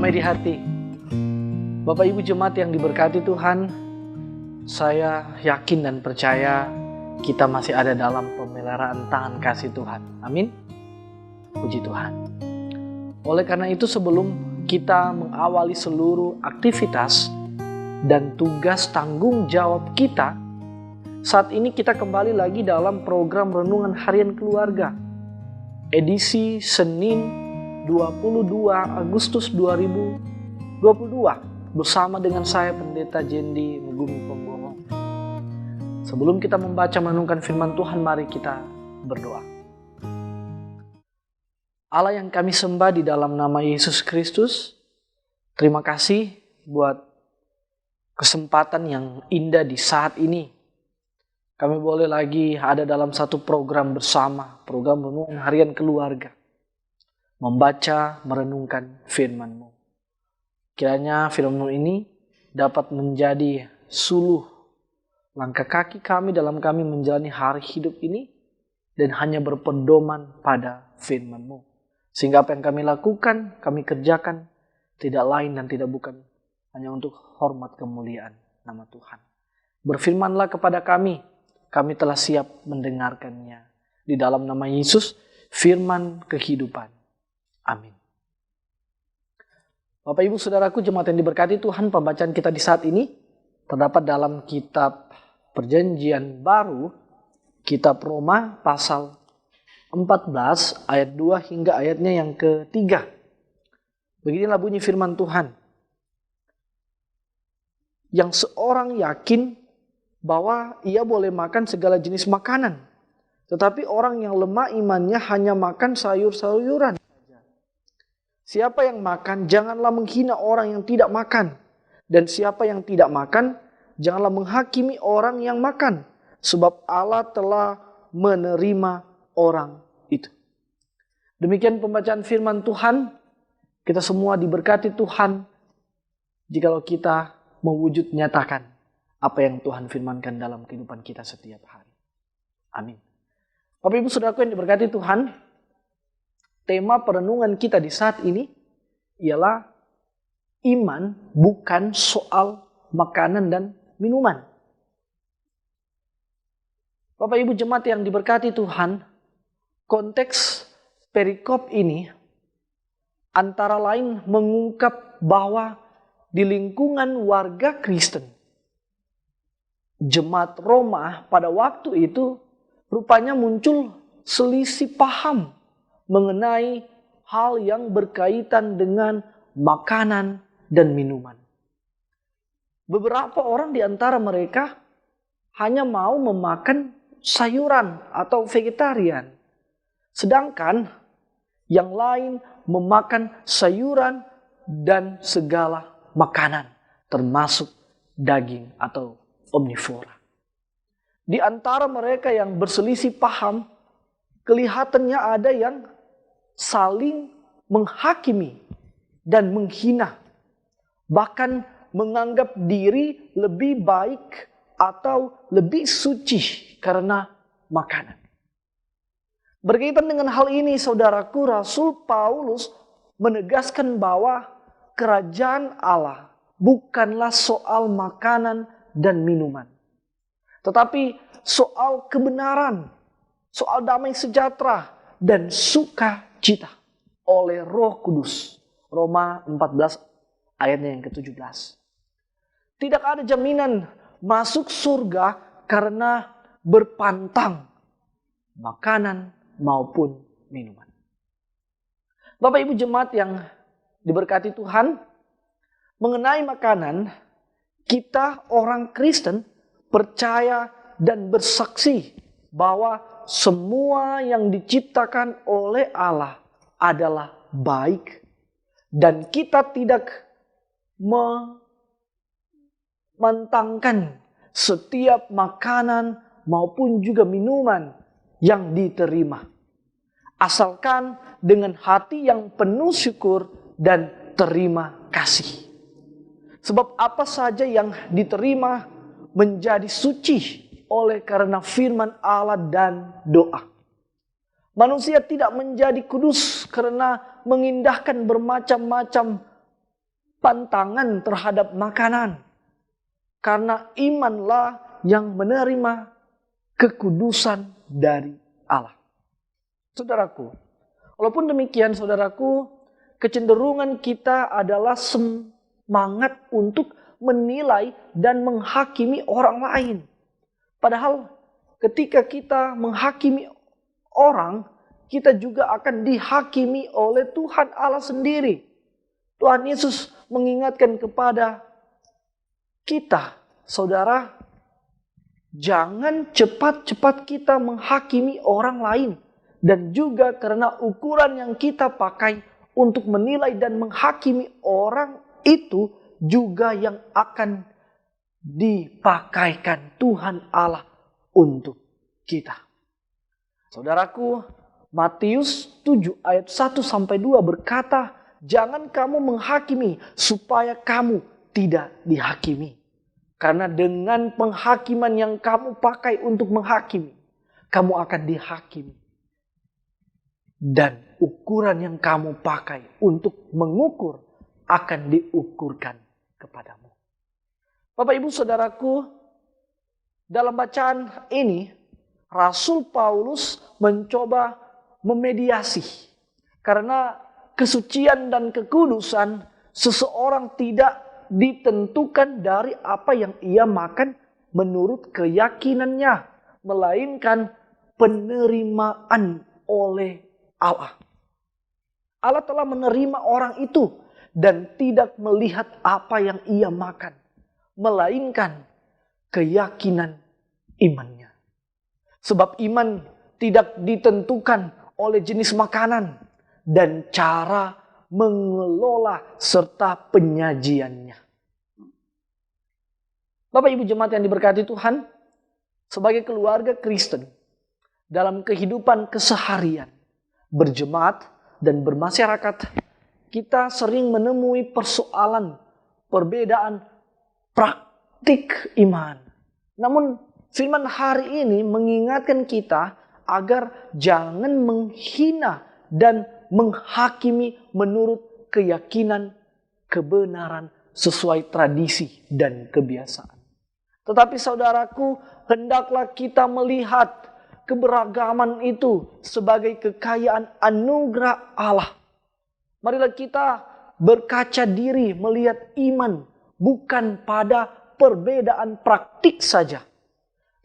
damai di hati. Bapak Ibu jemaat yang diberkati Tuhan, saya yakin dan percaya kita masih ada dalam pemeliharaan tangan kasih Tuhan. Amin. Puji Tuhan. Oleh karena itu, sebelum kita mengawali seluruh aktivitas dan tugas tanggung jawab kita, saat ini kita kembali lagi dalam program Renungan Harian Keluarga, edisi Senin 22 Agustus 2022, bersama dengan saya Pendeta Jendi Megumi Pembohong. Sebelum kita membaca merenungkan firman Tuhan, mari kita berdoa. Allah yang kami sembah di dalam nama Yesus Kristus, terima kasih buat kesempatan yang indah di saat ini. Kami boleh lagi ada dalam satu program bersama, program Renungan Harian Keluarga. Membaca, merenungkan firman-Mu. Kiranya firman-Mu ini dapat menjadi suluh langkah kaki kami dalam kami menjalani hari hidup ini dan hanya berpedoman pada firman-Mu. Sehingga apa yang kami lakukan, kami kerjakan tidak lain dan tidak bukan hanya untuk hormat kemuliaan nama Tuhan. Berfirmanlah kepada kami telah siap mendengarkannya. Di dalam nama Yesus, firman kehidupan. Amin. Bapak Ibu Saudaraku jemaat yang diberkati Tuhan, pembacaan kita di saat ini terdapat dalam kitab Perjanjian Baru, kitab Roma pasal 14 ayat 2 hingga ayatnya yang ketiga. Beginilah bunyi firman Tuhan. Yang seorang yakin bahwa ia boleh makan segala jenis makanan, tetapi orang yang lemah imannya hanya makan sayur-sayuran. Siapa yang makan, janganlah menghina orang yang tidak makan. Dan siapa yang tidak makan, janganlah menghakimi orang yang makan. Sebab Allah telah menerima orang itu. Demikian pembacaan firman Tuhan. Kita semua diberkati Tuhan jikalau kita mewujud nyatakan apa yang Tuhan firmankan dalam kehidupan kita setiap hari. Amin. Bapak Ibu Saudaraku yang diberkati Tuhan, tema perenungan kita di saat ini ialah iman bukan soal makanan dan minuman. Bapak Ibu jemaat yang diberkati Tuhan, konteks perikop ini antara lain mengungkap bahwa di lingkungan warga Kristen, jemaat Roma pada waktu itu rupanya muncul selisih paham mengenai hal yang berkaitan dengan makanan dan minuman. Beberapa orang di antara mereka hanya mau memakan sayuran atau vegetarian. Sedangkan yang lain memakan sayuran dan segala makanan, termasuk daging atau omnivora. Di antara mereka yang berselisih paham, kelihatannya ada yang saling menghakimi dan menghina. Bahkan menganggap diri lebih baik atau lebih suci karena makanan. Berkaitan dengan hal ini, saudaraku, Rasul Paulus menegaskan bahwa kerajaan Allah bukanlah soal makanan dan minuman, tetapi soal kebenaran, soal damai sejahtera dan sukacita oleh Roh Kudus. Roma 14 ayatnya yang ke-17. Tidak ada jaminan masuk surga karena berpantang makanan maupun minuman. Bapak Ibu jemaat yang diberkati Tuhan, mengenai makanan, kita orang Kristen percaya dan bersaksi bahwa semua yang diciptakan oleh Allah adalah baik dan kita tidak memantangkan setiap makanan maupun juga minuman yang diterima, asalkan dengan hati yang penuh syukur dan terima kasih. Sebab apa saja yang diterima menjadi suci oleh karena firman Allah dan doa. Manusia tidak menjadi kudus karena mengindahkan bermacam-macam pantangan terhadap makanan. Karena imanlah yang menerima kekudusan dari Allah. Saudaraku, walaupun demikian saudaraku, kecenderungan kita adalah semangat untuk menilai dan menghakimi orang lain. Padahal ketika kita menghakimi orang, kita juga akan dihakimi oleh Tuhan Allah sendiri. Tuhan Yesus mengingatkan kepada kita, saudara, jangan cepat-cepat kita menghakimi orang lain. Dan juga karena ukuran yang kita pakai untuk menilai dan menghakimi orang itu juga yang akan dipakaikan Tuhan Allah untuk kita. Saudaraku, Matius 7 ayat 1-2 berkata, jangan kamu menghakimi supaya kamu tidak dihakimi. Karena dengan penghakiman yang kamu pakai untuk menghakimi, kamu akan dihakimi. Dan ukuran yang kamu pakai untuk mengukur akan diukurkan kepadamu. Bapak Ibu Saudaraku, dalam bacaan ini Rasul Paulus mencoba memediasi. Karena kesucian dan kekudusan seseorang tidak ditentukan dari apa yang ia makan menurut keyakinannya, melainkan penerimaan oleh Allah. Allah telah menerima orang itu dan tidak melihat apa yang ia makan, melainkan keyakinan imannya. Sebab iman tidak ditentukan oleh jenis makanan dan cara mengelola serta penyajiannya. Bapak Ibu jemaat yang diberkati Tuhan, sebagai keluarga Kristen, dalam kehidupan keseharian, berjemaat dan bermasyarakat, kita sering menemui persoalan, perbedaan praktik iman. Namun firman hari ini mengingatkan kita agar jangan menghina dan menghakimi menurut keyakinan, kebenaran sesuai tradisi dan kebiasaan. Tetapi saudaraku, hendaklah kita melihat keberagaman itu sebagai kekayaan anugerah Allah. Marilah kita berkaca diri melihat iman bukan pada perbedaan praktik saja,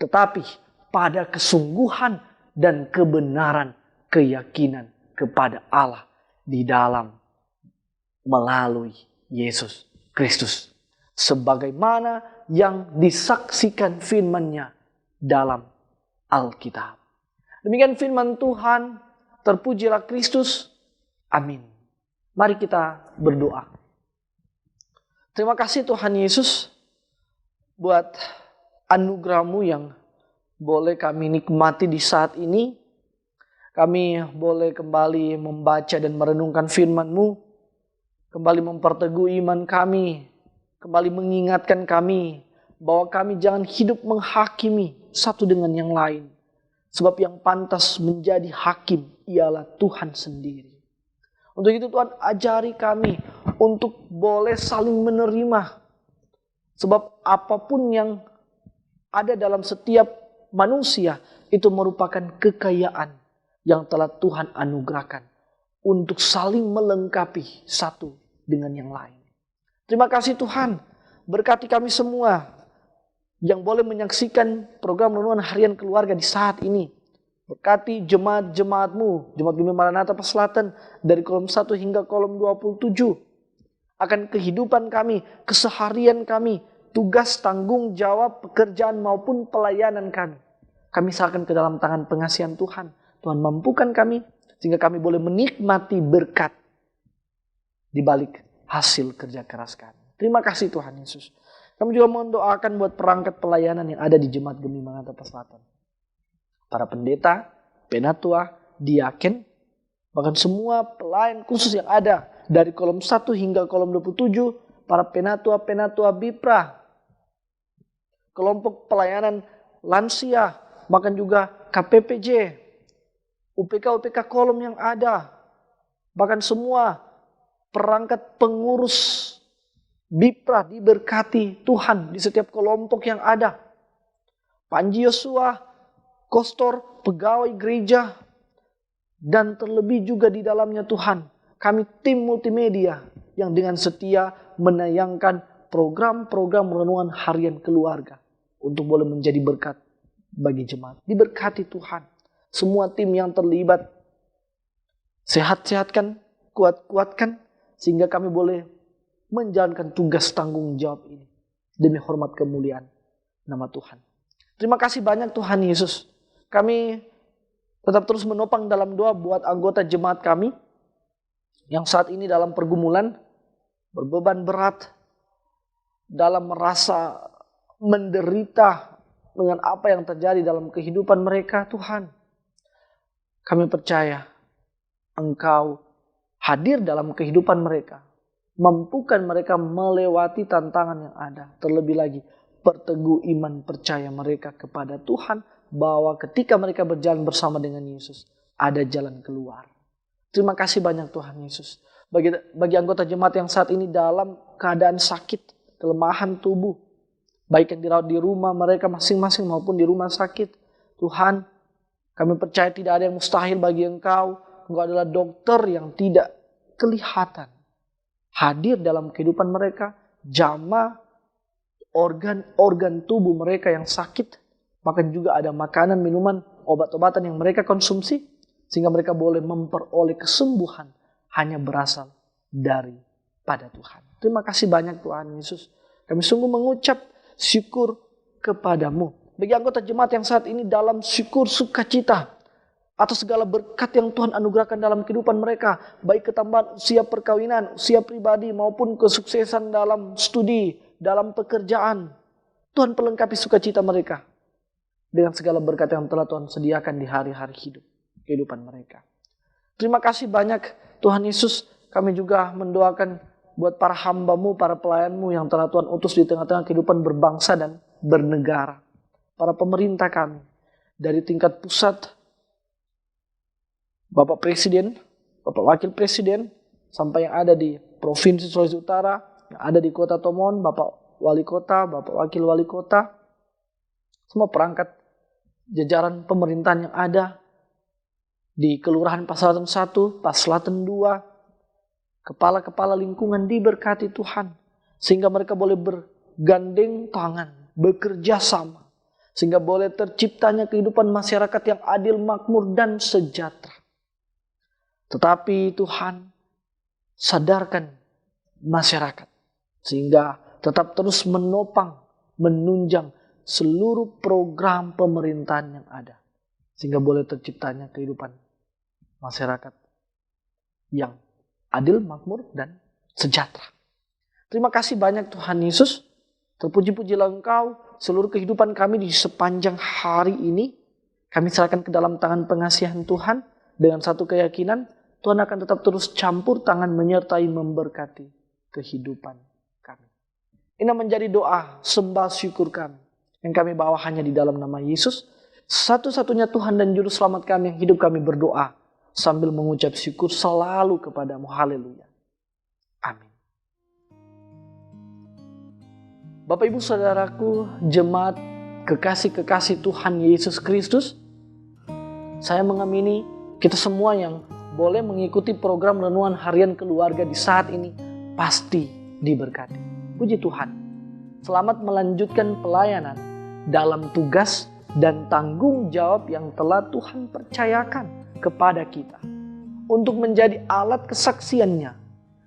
tetapi pada kesungguhan dan kebenaran keyakinan kepada Allah di dalam melalui Yesus Kristus. Sebagaimana yang disaksikan firman-Nya dalam Alkitab. Demikian firman Tuhan, terpujilah Kristus. Amin. Mari kita berdoa. Terima kasih Tuhan Yesus buat anugerah-Mu yang boleh kami nikmati di saat ini. Kami boleh kembali membaca dan merenungkan firman-Mu, kembali memperteguh iman kami, kembali mengingatkan kami bahwa kami jangan hidup menghakimi satu dengan yang lain. Sebab yang pantas menjadi hakim ialah Tuhan sendiri. Untuk itu Tuhan ajari kami untuk boleh saling menerima. Sebab apapun yang ada dalam setiap manusia itu merupakan kekayaan yang telah Tuhan anugerahkan untuk saling melengkapi satu dengan yang lain. Terima kasih Tuhan, berkati kami semua yang boleh menyaksikan program renungan harian keluarga di saat ini. Berkati jemaat-jemaat-Mu, Jemaat Gembala Maranatha Selatan dari kolom 1 hingga kolom 27. Akan kehidupan kami, keseharian kami, tugas, tanggung jawab, pekerjaan maupun pelayanan kami. Kami serahkan ke dalam tangan pengasihan Tuhan. Tuhan mampukan kami sehingga kami boleh menikmati berkat di balik hasil kerja keras kami. Terima kasih Tuhan Yesus. Kami juga mendoakan buat perangkat pelayanan yang ada di Jemaat Gembala Maranatha Selatan. Para pendeta, penatua, diaken, bahkan semua pelayan khusus yang ada dari kolom 1 hingga kolom 27, para penatua-penatua BIPRA, kelompok pelayanan lansia, bahkan juga KPPJ, UPK-UPK kolom yang ada, bahkan semua perangkat pengurus Bipra diberkati Tuhan di setiap kelompok yang ada. Panji Yosua, kostor, pegawai gereja, dan terlebih juga di dalamnya Tuhan, kami tim multimedia yang dengan setia menayangkan program-program renungan harian keluarga untuk boleh menjadi berkat bagi jemaat. Diberkati Tuhan. Semua tim yang terlibat, sehat-sehatkan, kuat-kuatkan, sehingga kami boleh menjalankan tugas tanggung jawab ini demi hormat kemuliaan nama Tuhan. Terima kasih banyak Tuhan Yesus. Kami tetap terus menopang dalam doa buat anggota jemaat kami yang saat ini dalam pergumulan, berbeban berat, dalam merasa menderita dengan apa yang terjadi dalam kehidupan mereka. Tuhan, kami percaya Engkau hadir dalam kehidupan mereka, mampukan mereka melewati tantangan yang ada. Terlebih lagi, perteguh iman percaya mereka kepada Tuhan, bahwa ketika mereka berjalan bersama dengan Yesus, ada jalan keluar. Terima kasih banyak Tuhan Yesus. Bagi anggota jemaat yang saat ini dalam keadaan sakit, kelemahan tubuh, baik yang dirawat di rumah mereka masing-masing maupun di rumah sakit, Tuhan, kami percaya tidak ada yang mustahil bagi Engkau. Engkau adalah dokter yang tidak kelihatan, hadir dalam kehidupan mereka, jamah organ-organ tubuh mereka yang sakit. Bahkan juga ada makanan, minuman, obat-obatan yang mereka konsumsi, sehingga mereka boleh memperoleh kesembuhan hanya berasal daripada Tuhan. Terima kasih banyak Tuhan Yesus. Kami sungguh mengucap syukur kepadamu. Bagi anggota jemaat yang saat ini dalam syukur sukacita atas segala berkat yang Tuhan anugerahkan dalam kehidupan mereka, baik ketambahan usia perkawinan, usia pribadi, maupun kesuksesan dalam studi, dalam pekerjaan. Tuhan pelengkapi sukacita mereka dengan segala berkat yang telah Tuhan sediakan di hari-hari kehidupan mereka. Terima kasih banyak Tuhan Yesus. Kami juga mendoakan buat para hamba-Mu, para pelayan-Mu yang telah Tuhan utus di tengah-tengah kehidupan berbangsa dan bernegara. Para pemerintah kami, dari tingkat pusat, Bapak Presiden, Bapak Wakil Presiden, sampai yang ada di Provinsi Sulawesi Utara, yang ada di Kota Tomon, Bapak Wali Kota, Bapak Wakil Wali Kota, semua perangkat jajaran pemerintahan yang ada di Kelurahan Paselatan 1, Paselatan 2, kepala-kepala lingkungan diberkati Tuhan, sehingga mereka boleh bergandeng tangan, bekerja sama, sehingga boleh terciptanya kehidupan masyarakat yang adil, makmur, dan sejahtera. Tetapi Tuhan, sadarkan masyarakat, sehingga tetap terus menopang, menunjang seluruh program pemerintahan yang ada, sehingga boleh terciptanya kehidupan masyarakat yang adil, makmur, dan sejahtera. Terima kasih banyak Tuhan Yesus. Terpuji-pujilah Engkau. Seluruh kehidupan kami di sepanjang hari ini, kami serahkan ke dalam tangan pengasihan Tuhan dengan satu keyakinan, Tuhan akan tetap terus campur tangan menyertai memberkati kehidupan kami. Ini menjadi doa sembah syukur kami yang kami bawa hanya di dalam nama Yesus, satu-satunya Tuhan dan Juru Selamat kami, yang hidup kami berdoa sambil mengucap syukur selalu kepadamu. Haleluya. Amin. Bapak Ibu Saudaraku, jemaat kekasih-kekasih Tuhan Yesus Kristus, saya mengamini kita semua yang boleh mengikuti program renungan harian keluarga di saat ini pasti diberkati. Puji Tuhan. Selamat melanjutkan pelayanan dalam tugas dan tanggung jawab yang telah Tuhan percayakan kepada kita untuk menjadi alat kesaksiannya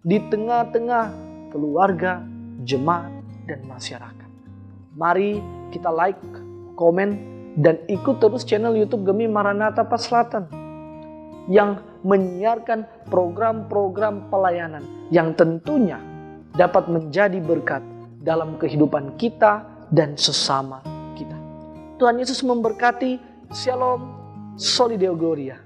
di tengah-tengah keluarga, jemaat, dan masyarakat. Mari kita like, komen, dan ikut terus channel YouTube Gemi Maranatha Paselatan yang menyiarkan program-program pelayanan yang tentunya dapat menjadi berkat dalam kehidupan kita dan sesama kita. Tuhan Yesus memberkati. Shalom, Soli Deo Gloria.